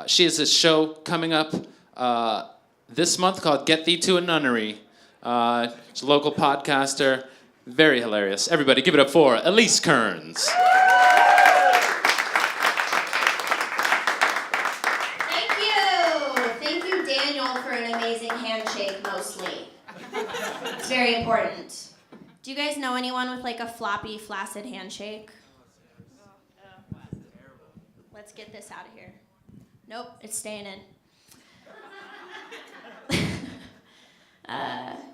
She has a show coming up this month called Get Thee to a Nunnery. She's a local podcaster. Very hilarious. Everybody give it up for Elise Kerns. Thank you, Daniel, for an amazing handshake, mostly. It's very important. Do you guys know anyone with like a floppy, flaccid handshake? Let's get this out of here. Nope, it's staying in.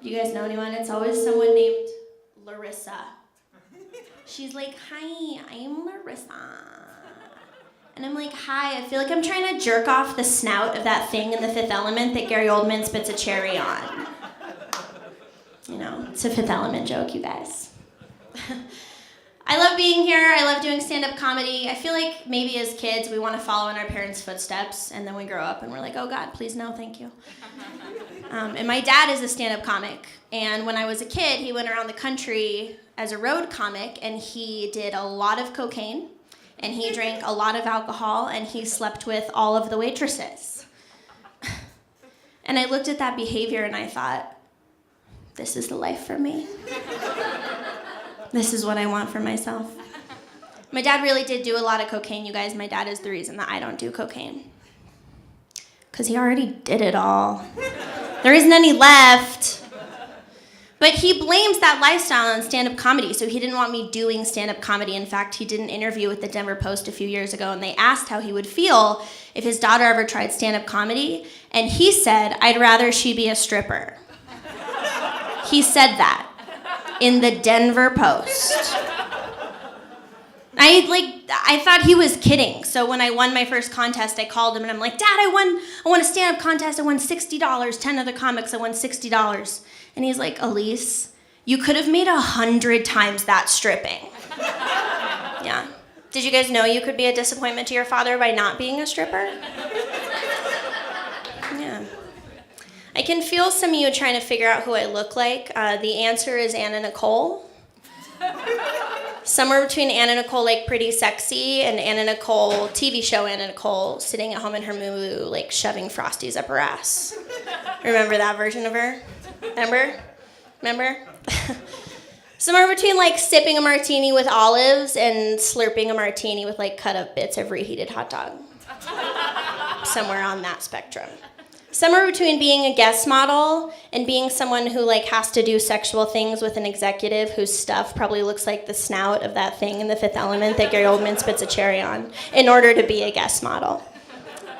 Do you guys know anyone? It's always someone named Larissa. She's like, hi, I'm Larissa. And I'm like, hi, I feel like I'm trying to jerk off the snout of that thing in The Fifth Element that Gary Oldman spits a cherry on. You know, it's a Fifth Element joke, you guys. I love being here. I love doing stand-up comedy. I feel like maybe as kids we want to follow in our parents' footsteps, and then we grow up and we're like, oh God, please no, thank you. And my dad is a stand-up comic, and when I was a kid, he went around the country as a road comic, and he did a lot of cocaine, and he drank a lot of alcohol, and he slept with all of the waitresses. And I looked at that behavior and I thought, this is the life for me. This is what I want for myself. My dad really did do a lot of cocaine, you guys. My dad is the reason that I don't do cocaine. Because he already did it all. There isn't any left. But he blames that lifestyle on stand-up comedy, so he didn't want me doing stand-up comedy. In fact, he did an interview with the Denver Post a few years ago, and they asked how he would feel if his daughter ever tried stand-up comedy, and he said, I'd rather she be a stripper. He said that in the Denver Post. I thought he was kidding. So when I won my first contest, I called him and I'm like, Dad, I won a stand-up contest. I won $60. 10 other comics, I won $60. And he's like, Elise, you could have made 100 times that stripping. Yeah. Did you guys know you could be a disappointment to your father by not being a stripper? Yeah. I can feel some of you trying to figure out who I look like. The answer is Anna Nicole. Somewhere between Anna Nicole, like Pretty Sexy, and Anna Nicole, TV show Anna Nicole, sitting at home in her moo-moo, like shoving Frosties up her ass. Remember that version of her? Remember? Somewhere between like sipping a martini with olives and slurping a martini with like cut up bits of reheated hot dog. Somewhere on that spectrum. Somewhere between being a guest model and being someone who like has to do sexual things with an executive whose stuff probably looks like the snout of that thing in The Fifth Element that Gary Oldman spits a cherry on in order to be a guest model.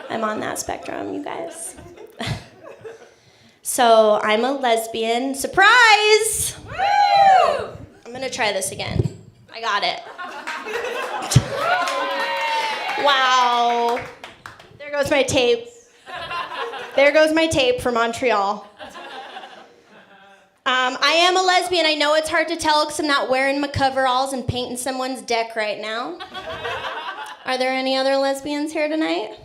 I'm on that spectrum, you guys. So I'm a lesbian. Surprise! Woo! I'm gonna try this again. I got it. Wow. There goes my tape. There goes my tape for Montreal. I am a lesbian. I know it's hard to tell because I'm not wearing my coveralls and painting someone's deck right now. Are there any other lesbians here tonight?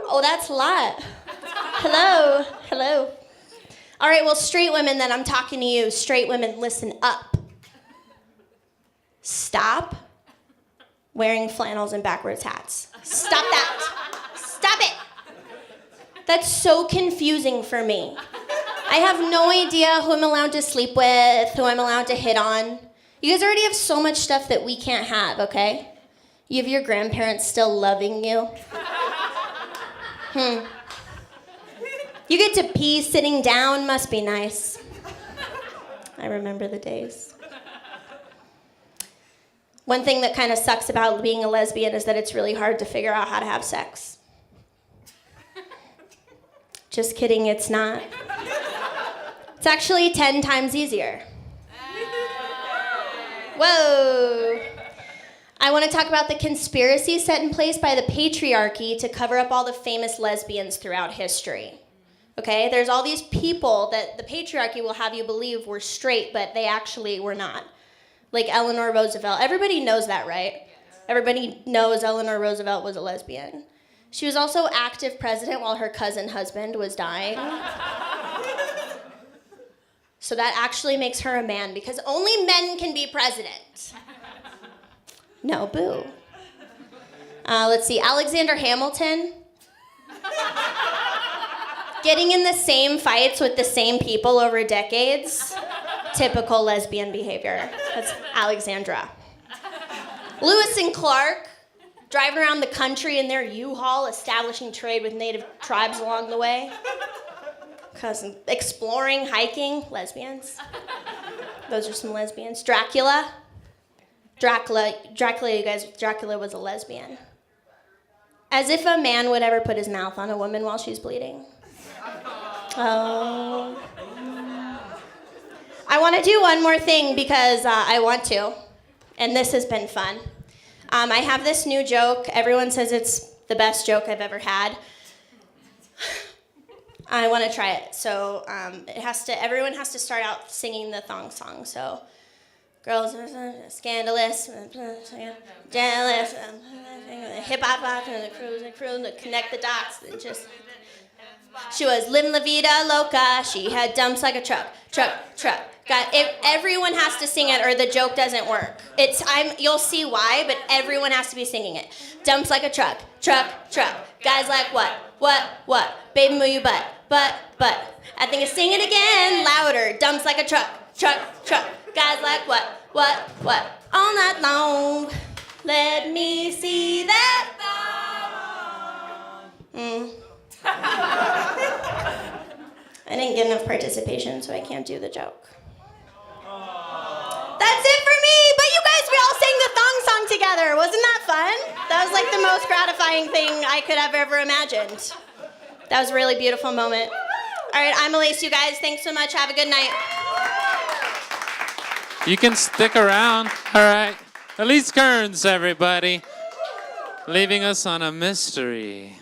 Oh, that's a lot. Hello. All right, well, straight women then, I'm talking to you. Straight women, listen up. Stop wearing flannels and backwards hats. Stop that. Stop it. That's so confusing for me. I have no idea who I'm allowed to sleep with, who I'm allowed to hit on. You guys already have so much stuff that we can't have, okay? You have your grandparents still loving you. You get to pee sitting down, must be nice. I remember the days. One thing that kind of sucks about being a lesbian is that it's really hard to figure out how to have sex. Just kidding, it's not. It's actually 10 times easier. Whoa. I want to talk about the conspiracy set in place by the patriarchy to cover up all the famous lesbians throughout history. Okay, there's all these people that the patriarchy will have you believe were straight, but they actually were not. Like Eleanor Roosevelt. Everybody knows that, right? Everybody knows Eleanor Roosevelt was a lesbian. She was also active president while her cousin husband was dying. So that actually makes her a man because only men can be president. No, boo. Let's see, Alexander Hamilton. Getting in the same fights with the same people over decades. Typical lesbian behavior. That's Alexandra. Lewis and Clark, driving around the country in their U-Haul, establishing trade with native tribes along the way. Exploring, hiking, lesbians. Those are some lesbians. Dracula, you guys, Dracula was a lesbian. As if a man would ever put his mouth on a woman while she's bleeding. Oh. I want to do one more thing because I want to, and this has been fun. I have this new joke. Everyone says it's the best joke I've ever had. I want to try it. So everyone has to start out singing the thong song. So, girls, scandalous, jealous, hip hop, the cruise, connect the dots, and just. She was living la vida loca. She had dumps like a truck. Everyone has to sing it, or the joke doesn't work. You'll see why, but everyone has to be singing it. Dumps like a truck. Guys like what? Baby, move your butt. I think it's sing it again, louder. Dumps like a truck. Guys like what? All night long. Let me see that. I didn't get enough participation, so I can't do the joke. That's it for me, but you guys, we all sang the thong song together. Wasn't that fun? That was like the most gratifying thing I could have ever imagined. That was a really beautiful moment. All right, I'm Elise, you guys. Thanks so much. Have a good night. You can stick around. All right. Elise Kerns, everybody. Leaving us on a mystery.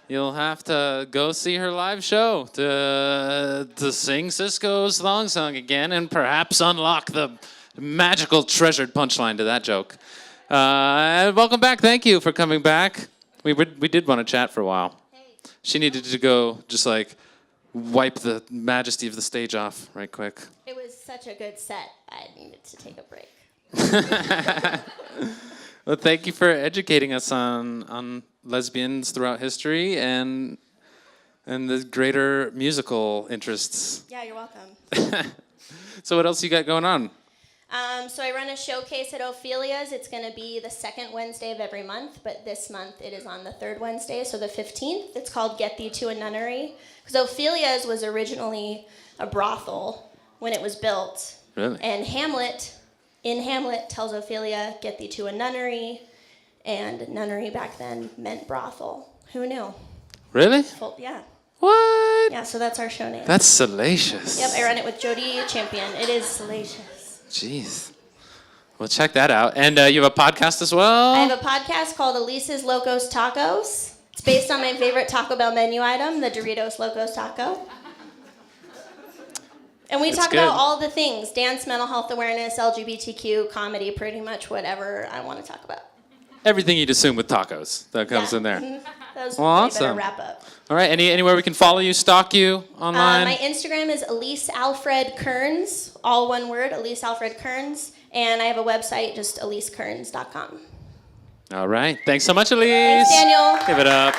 You'll have to go see her live show to sing Cisco's thong song again and perhaps unlock the magical treasured punchline to that joke. Welcome back. Thank you for coming back. We did want to chat for a while. She needed to go just like wipe the majesty of the stage off right quick. It was such a good set. I needed to take a break. Well, thank you for educating us on lesbians throughout history and the greater musical interests. Yeah, you're welcome. So what else you got going on? So I run a showcase at Ophelia's. It's going to be the second Wednesday of every month, but this month it is on the third Wednesday, so the 15th. It's called Get Thee to a Nunnery. Because Ophelia's was originally a brothel when it was built. Really? And Hamlet tells Ophelia, get thee to a nunnery. And nunnery back then meant brothel. Who knew? Really? Yeah. What? Yeah, so that's our show name. That's salacious. Yep, I run it with Jody Champion. It is salacious. Jeez. Well, check that out. And you have a podcast as well? I have a podcast called Elise's Locos Tacos. It's based on my favorite Taco Bell menu item, the Doritos Locos Taco. And we talk about all the things, dance, mental health awareness, LGBTQ, comedy, pretty much whatever I want to talk about. Everything you'd assume with tacos that comes in there. Mm-hmm. That was awesome. Better wrap up. All right, anywhere we can follow you, stalk you online? My Instagram is Elise Alfred Kerns, all one word, Elise Alfred Kerns. And I have a website, just elisekerns.com. All right. Thanks so much, Elise. Thanks, Daniel. Give it up.